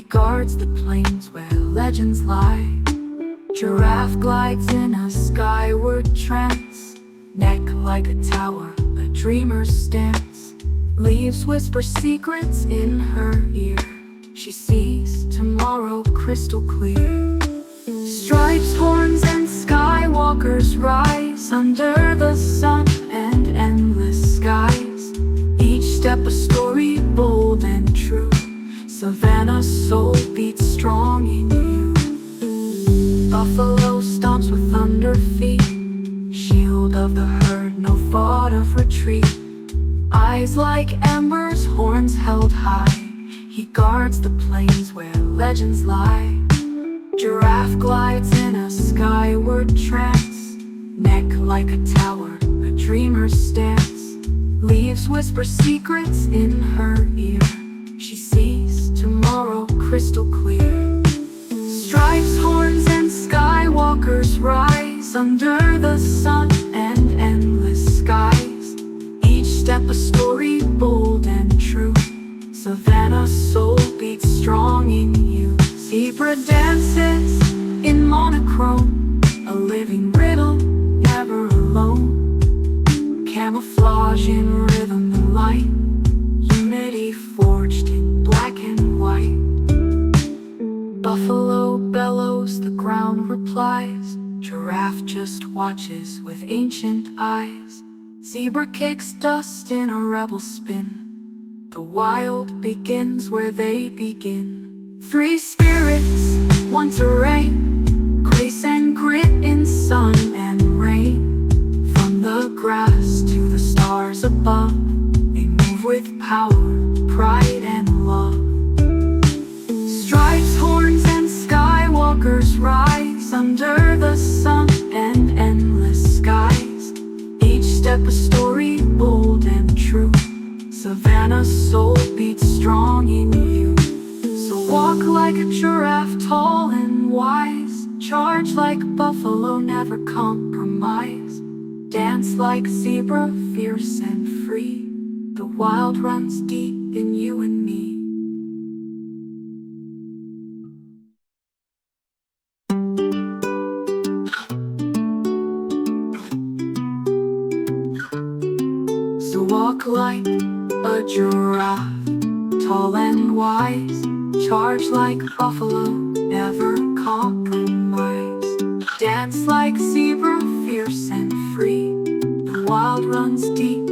guards the plains where legends lie. Giraffe glides in a skyward trance, neck like a tower, a dreamer's stance. Leaves whisper secrets in her ear. She sees tomorrow crystal clear. Stripes, horns, and skywalkers rise under the sun and endless skies. Each step a story bold and true. Savannah's soul beats strong in you. Buffalo stomps with thunder feet, shield of the herd, no thought of retreat. Eyes like embers, horns held high. He guards the plains where legends lie. Giraffe glides in a skyward trance, neck like a tower, a dreamer's stance. Leaves whisper secrets in her ear. She sees tomorrow crystal clear. Stripes, horns, and skywalkers rise under the sun and endless skies. Each step a story bold and true. Savannah's soul beats strong in you. Zebra dances in monochrome, a living riddle, never alone. Camouflage in rhythm and light, unity forged in black and white. Buffalo bellows, the ground replies. Giraffe just watches with ancient eyes. Zebra kicks dust in a rebel spin. The wild begins where they begin. Three spirits, one to reign, grace and grit in sun and rain. From the grass to the stars above, they move with power, pride, and love. Stripes, horns, and skywalkers rise under the sun and endless skies. Each step a story bold and true. Savannah's soul beats strong in you. So walk like a giraffe, tall and wise. Charge like buffalo, never compromise. Dance like zebra, fierce and free. The wild runs deep in you and me. So walk like a giraffe, tall and wise. Charge like buffalo, never compromise. Dance like zebra, fierce and free. The wild runs deep